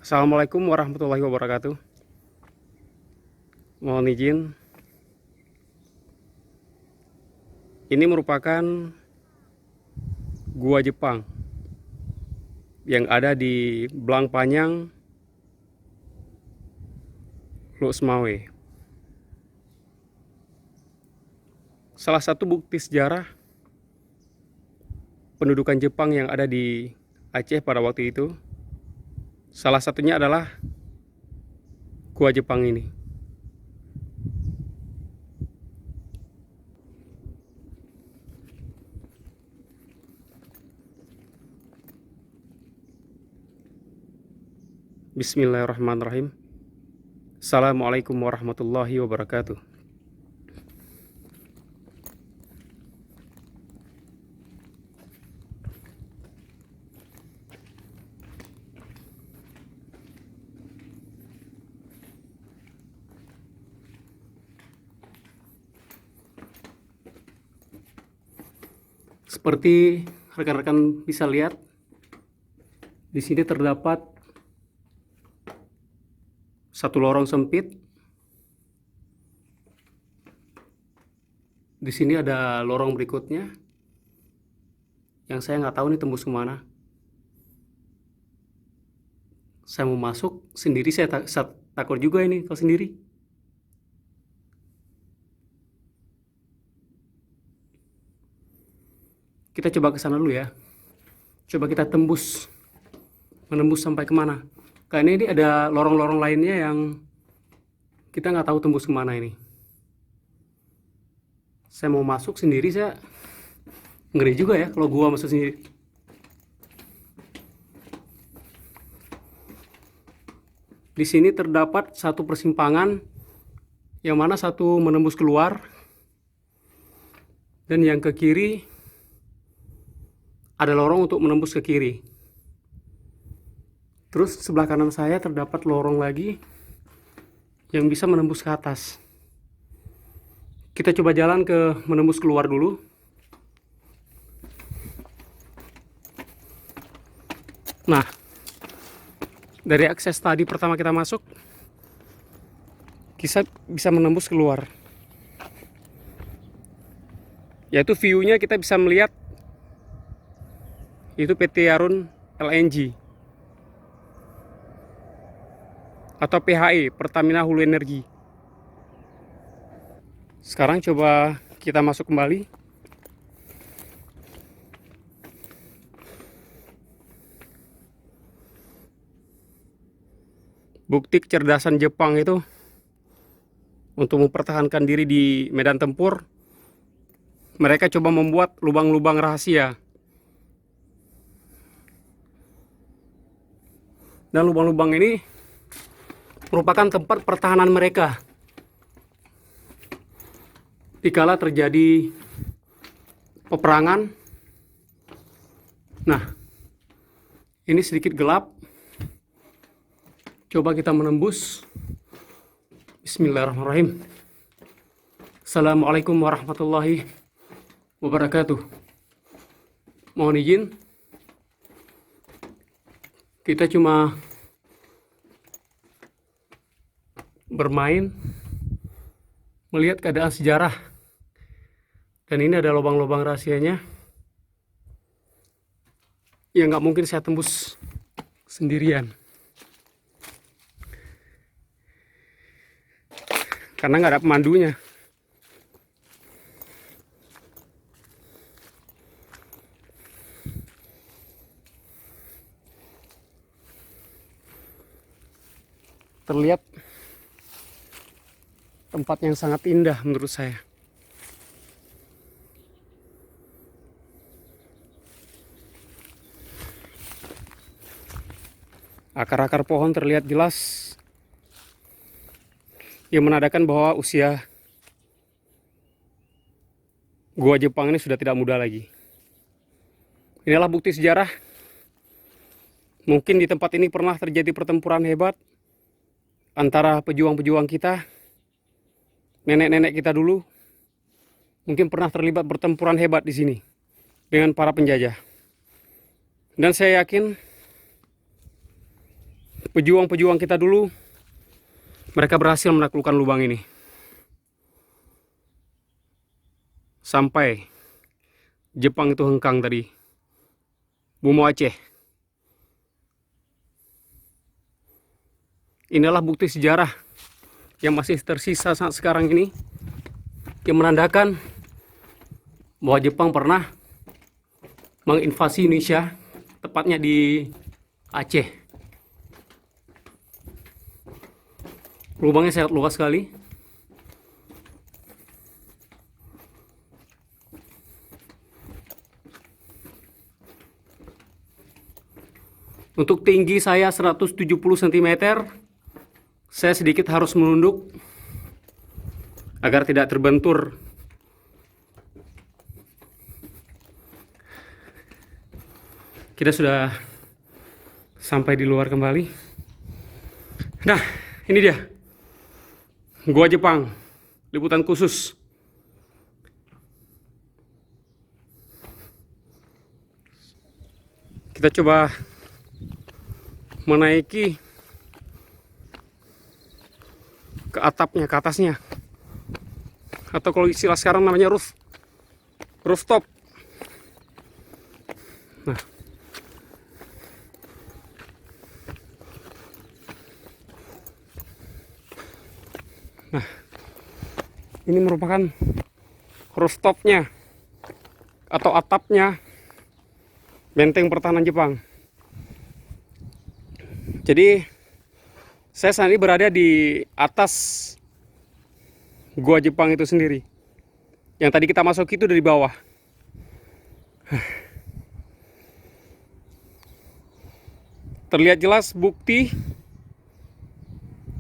Assalamualaikum warahmatullahi wabarakatuh. Mohon izin, ini merupakan gua Jepang yang ada di Blang Panyang, Losmawe. Salah satu bukti sejarah pendudukan Jepang yang ada di Aceh pada waktu itu, salah satunya adalah gua Jepang ini. Bismillahirrahmanirrahim. Assalamualaikum warahmatullahi wabarakatuh. Seperti rekan-rekan bisa lihat, di sini terdapat satu lorong sempit. Di sini ada lorong berikutnya yang saya nggak tahu nih tembus kemana. Saya mau masuk sendiri, saya takut juga ini kalau sendiri. Kita coba ke sana dulu ya. Coba kita menembus sampai kemana. Kayaknya ini ada lorong-lorong lainnya yang kita nggak tahu tembus kemana ini. Saya mau masuk sendiri, saya ngeri juga ya kalau gua masuk sendiri. Di sini terdapat satu persimpangan yang mana satu menembus keluar dan yang ke kiri ada lorong untuk menembus ke kiri. Terus sebelah kanan saya terdapat lorong lagi yang bisa menembus ke atas. Kita coba jalan ke menembus keluar dulu. Nah, dari akses tadi pertama kita masuk, kita bisa menembus keluar. Yaitu view-nya kita bisa melihat itu PT Arun LNG atau PHE, Pertamina Hulu Energi. Sekarang coba kita masuk kembali. Bukti kecerdasan Jepang itu untuk mempertahankan diri di medan tempur, mereka coba membuat lubang-lubang rahasia. Dan lubang-lubang ini merupakan tempat pertahanan mereka dikala terjadi peperangan. Nah, ini sedikit gelap. Coba kita menembus. Bismillahirrahmanirrahim. Assalamualaikum warahmatullahi wabarakatuh. Mohon izin, kita cuma bermain, melihat keadaan sejarah. Dan ini ada lubang-lubang rahasianya yang nggak mungkin saya tembus sendirian. Karena nggak ada pemandunya. Terlihat tempat yang sangat indah menurut saya. Akar-akar pohon terlihat jelas yang menandakan bahwa usia gua Jepang ini sudah tidak muda lagi. Inilah bukti sejarah. Mungkin di tempat ini pernah terjadi pertempuran hebat antara pejuang-pejuang kita, nenek-nenek kita dulu. Mungkin pernah terlibat pertempuran hebat di sini dengan para penjajah. Dan saya yakin pejuang-pejuang kita dulu, mereka berhasil menaklukkan lubang ini. Sampai Jepang itu hengkang tadi. Bumo Aceh. Inilah bukti sejarah yang masih tersisa saat sekarang ini, yang menandakan bahwa Jepang pernah menginvasi Indonesia, tepatnya di Aceh. Lubangnya sangat luas sekali. Untuk tinggi saya 170 cm, saya sedikit harus menunduk agar tidak terbentur. Kita sudah sampai di luar kembali. Nah, ini dia Gua Jepang, liputan khusus. Kita coba menaiki ke atapnya, ke atasnya, atau kalau istilah sekarang namanya rooftop. Nah, ini merupakan rooftopnya atau atapnya benteng pertahanan Jepang. Jadi saya saat ini berada di atas Gua Jepang itu sendiri. Yang tadi kita masuk itu dari bawah. Terlihat jelas bukti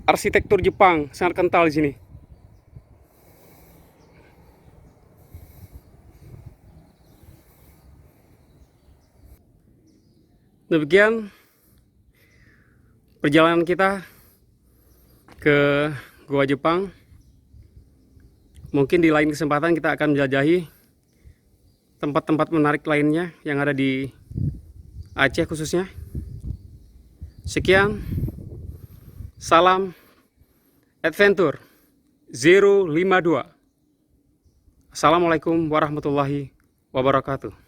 arsitektur Jepang sangat kental di sini. Demikian perjalanan kita ke Gua Jepang. Mungkin di lain kesempatan kita akan menjelajahi tempat-tempat menarik lainnya yang ada di Aceh khususnya. Sekian, salam Adventure 052. Assalamualaikum warahmatullahi wabarakatuh.